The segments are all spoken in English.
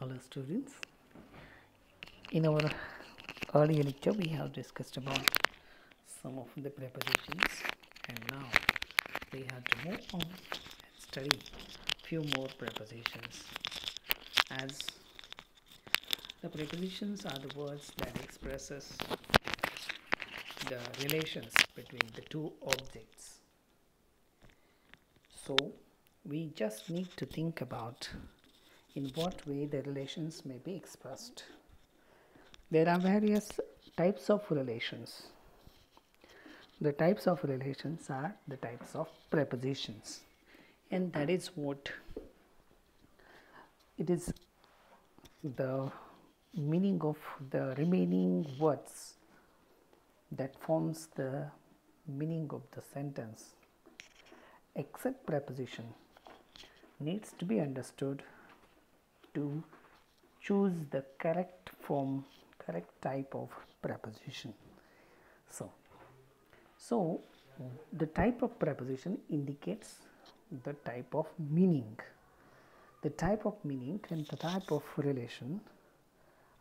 Hello students, in our earlier lecture we have discussed about some of the prepositions, and now we have to move on and study few more prepositions, as the prepositions are the words that expresses the relations between the two objects. So we just need to think about in what way the relations may be expressed. There are various types of relations. The types of relations are the types of prepositions, and that is what it is, the meaning of the remaining words that forms the meaning of the sentence. Except preposition needs to be understood to choose the correct form, correct type of preposition. So the type of preposition indicates the type of meaning. The type of meaning and the type of relation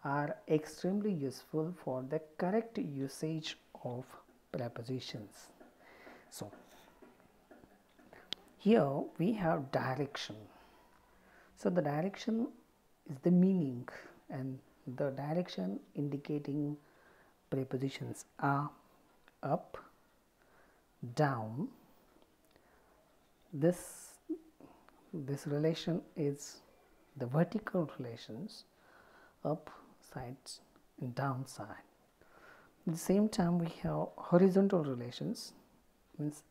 are extremely useful for the correct usage of prepositions. So here we have direction. So the direction is the meaning, and the direction indicating prepositions are up, down. This relation is the vertical relations, up sides and down side. At the same time we have horizontal relations, means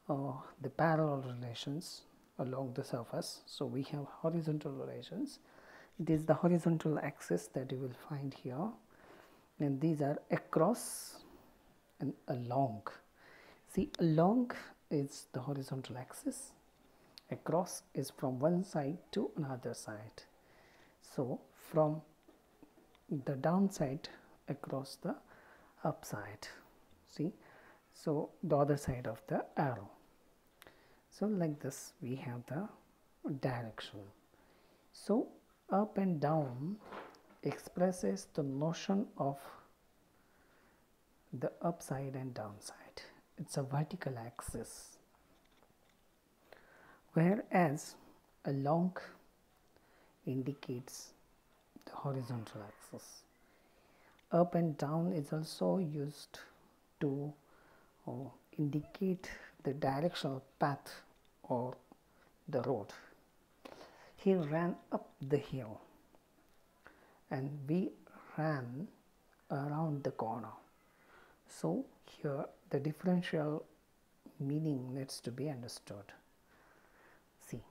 the parallel relations along the surface. So we have horizontal relations. It is the horizontal axis that you will find here, and these are across and along. See, along is the horizontal axis, across is from one side to another side. So from the downside across the upside, see, so the other side of the arrow. So like this we have the direction. So up and down expresses the notion of the upside and downside. It's a vertical axis, whereas along indicates the horizontal axis. Up and down is also used to indicate the directional path or the road. He ran up the hill and we ran around the corner. So here the differential meaning needs to be understood. See,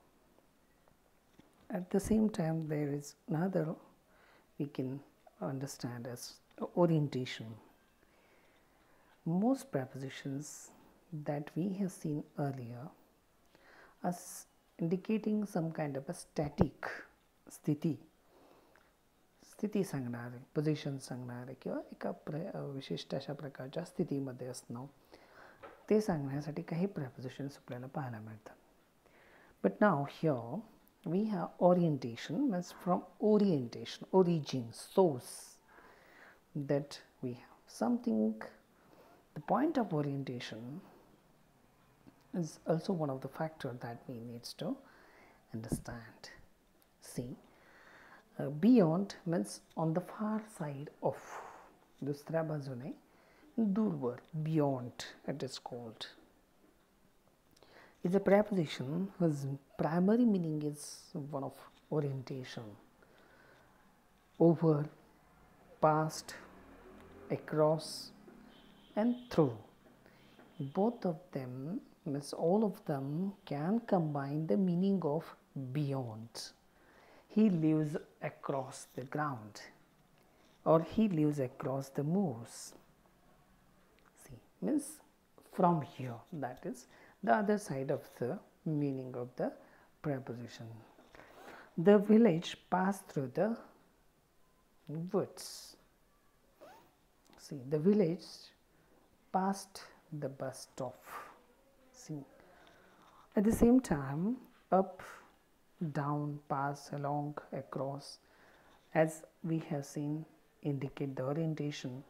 at the same time there is another we can understand as orientation. Most prepositions that we have seen earlier as indicating some kind of a static स्थिती सांगणारे, position सांगणारे किंवा एका विशिष्ट अशा प्रकारच्या स्थितीमध्ये असणं, ते सांगण्यासाठी काही prepositions आपल्याला पाहायला मिळतात. But now here we have orientation, means from orientation, origin, source, that we have something. The point of orientation is also one of the factors that we needs to understand. See, beyond means on the far side of, दुसऱ्या बाजूने, दूरवर, beyond it is called. Is a preposition whose primary meaning is one of orientation. Over, past, across and through. Both of them, means all of them, can combine the meaning of beyond. He lives across the ground, or he lives across the moors. See, means from here, that is the other side of the meaning of the preposition. The village passed through the woods. See, the village passed the bus stop. See, at the same time, up, down, pass, along, across, as we have seen, indicate the orientation.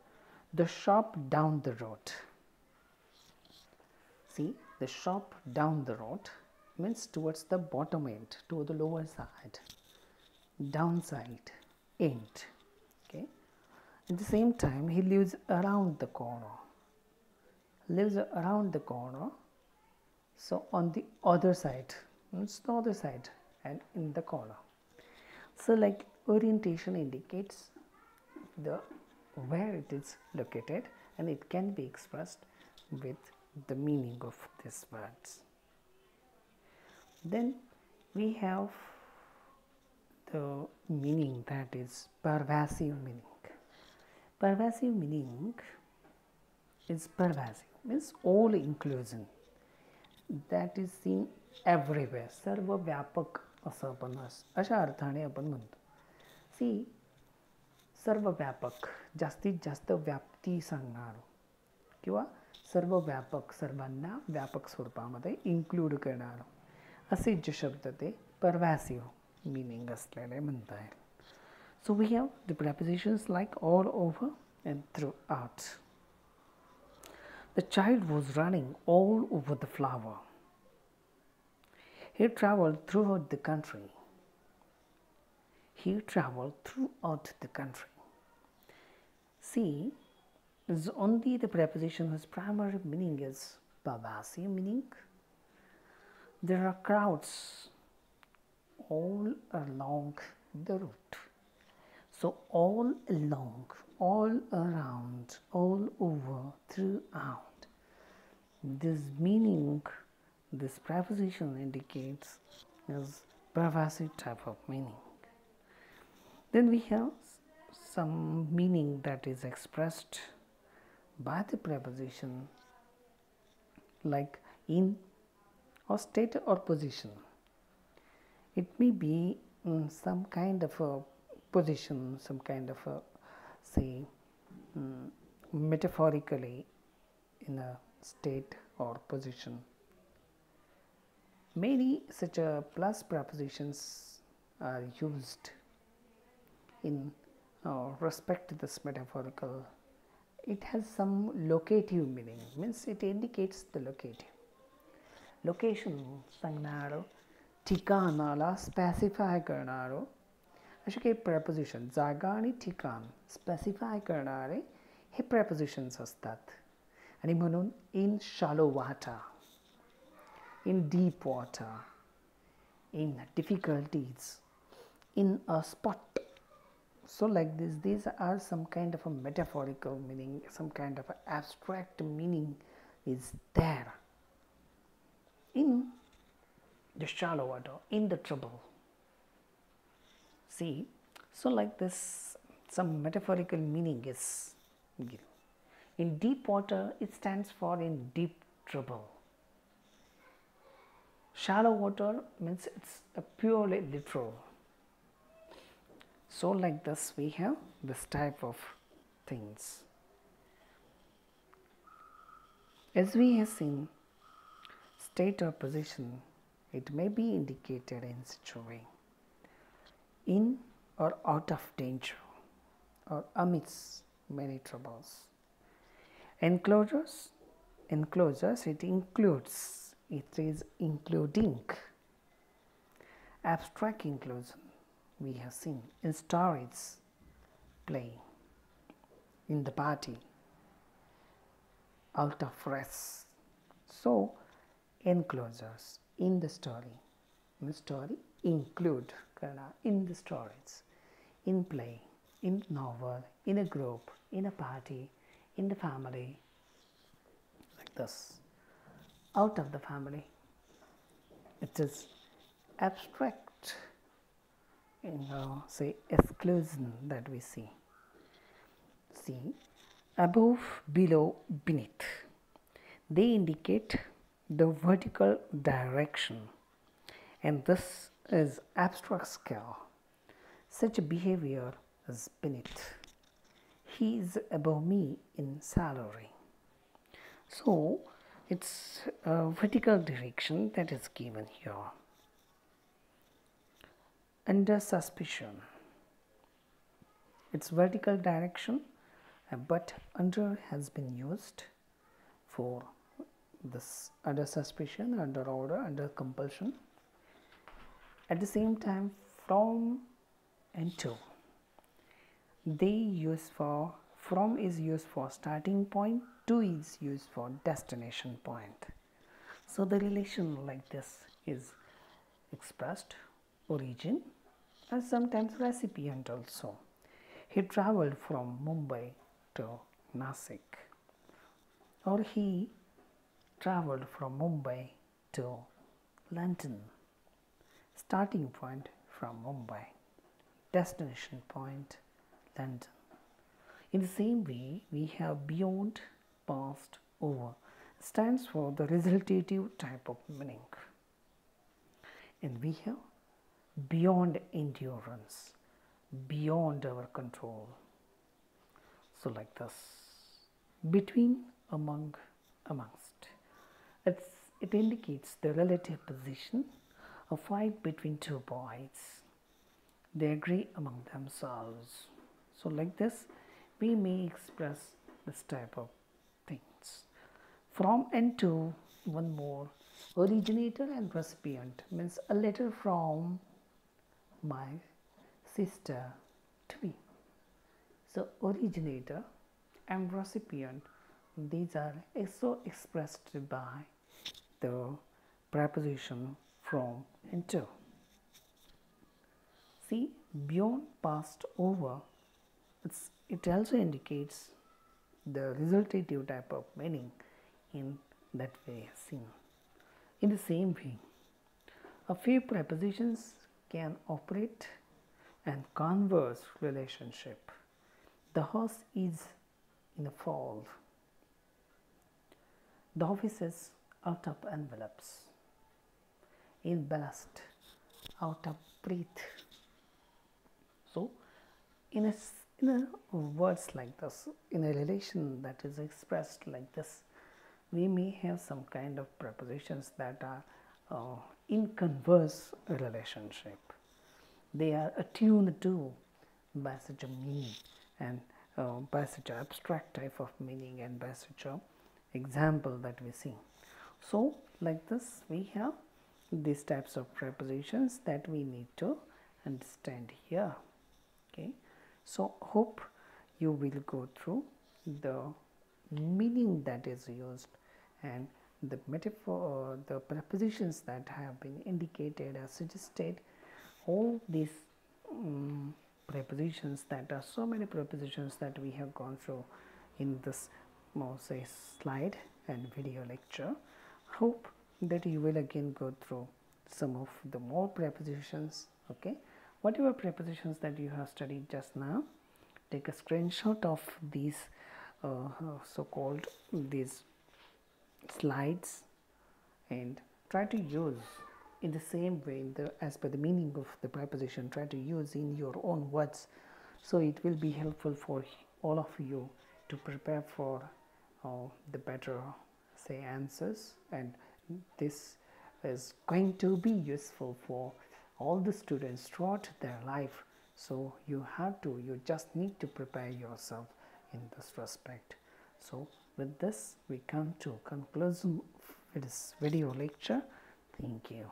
The shop down the road. See, the shop down the road means towards the bottom end, to the lower side, downside, end. Okay. At the same time, he lives around the corner. Lives around the corner. So on the other side, it's the other side and in the corner. So like orientation indicates the where it is located, and it can be expressed with the meaning of these words. Then we have the meaning, that is pervasive meaning. Pervasive meaning is pervasive, means all inclusion, that is seen everywhere. सर्वव्यापक असं आपण अशा अर्थाने आपण म्हणतो. सी सर्वव्यापक, जास्तीत जास्त व्याप्ती सांगणार किंवा सर्वव्यापक, सर्वांना व्यापक स्वरूपामध्ये इन्क्लूड करणार असे जे शब्द ते परव्यासिव्ह मीनिंग असलेले म्हणता येईल. So we have the prepositions like all over and throughout. The child was running all over the flower. He traveled throughout the country. He traveled throughout the country. See, is only the preposition whose primary meaning is pervasive meaning. There are crowds all along the route. So all along, all around, all over, throughout. This meaning, this preposition indicates is pervasive type of meaning. Then we have some meaning that is expressed by the preposition like in or state or position. It may be some kind of a position, some kind of a, say, metaphorically in a state or position. Many such plus prepositions are used in respect to this metaphorical. It has some locative meaning, means it indicates the locative. Location सांगणारं, ठिकाणाला specify करणारं असे काही preposition, जागा आणि ठिकाण specify करणारे हे prepositions असतात. आणि म्हणून in shallow water, in deep water, in difficulties, in a spot. So like this, these are some kind of a metaphorical meaning, some kind of abstract meaning is there. In the shallow water, in the trouble. See, so like this, some metaphorical meaning is given. In deep water, it stands for in deep trouble. Shallow water means it's a purely literal. So like this, we have this type of things. As we have seen, state or position, it may be indicated in such a way: in or out of danger, or amidst many troubles. Enclosures, it includes, it is including. Abstract inclusion, we have seen in stories, play, in the party, out of rest. So enclosures in the story include in the stories, in play, in novel, in a group, in a party, in the family, like this. Out of the family, it is abstract, say exclusion that we see. See, above, below, beneath, they indicate the vertical direction, and this is abstract scale. Such behavior is beneath. He is above me in salary. So it's a vertical direction that is given here. under suspicion. It's vertical direction, but under has been used for this under suspicion, under order, under compulsion. At the same time, from and to, they use for, from is used for starting point, to is used for destination point. So the relation like this is expressed: origin and sometimes recipient also. He traveled from Mumbai to Nasik, or he traveled from Mumbai to London. Starting point from Mumbai, destination point London. In the same way, we have beyond, past, over stands for the resultative type of meaning. And we have beyond endurance, beyond our control. So like this, between, among, amongst. It indicates the relative position, a fight between two boys. They agree among themselves. So like this, we may express this type of things. From and to, one more, originator and recipient means a letter from my sister to me. So originator and recipient, these are also expressed by the preposition from and to. See, beyond, past, over, it also indicates the resultative type of meaning in that way seen. In the same way, a few prepositions can operate and converse relationship. The horse is in a fall. The office is out of envelopes. In ballast, out of breath. So, in a words like this, in a relation that is expressed like this, we may have some kind of prepositions that are in converse relationship. They are attuned to by such a meaning and by such an abstract type of meaning and by such a example that we see. So like this, we have these types of prepositions that we need to understand here. Okay, so hope you will go through the meaning that is used and the metaphor, the prepositions that have been indicated or suggested. All these prepositions, that are so many prepositions that we have gone through in this say slide and video lecture. Hope that you will again go through some of the more prepositions. Okay, whatever prepositions that you have studied just now, take a screenshot of these so-called these slides and try to use in the same way, as per the meaning of the preposition, try to use in your own words, so it will be helpful for all of you to prepare for the better say answers, and this is going to be useful for all the students throughout their life. So you just need to prepare yourself in this respect. So with this, we come to conclusion of this video lecture. Thank you.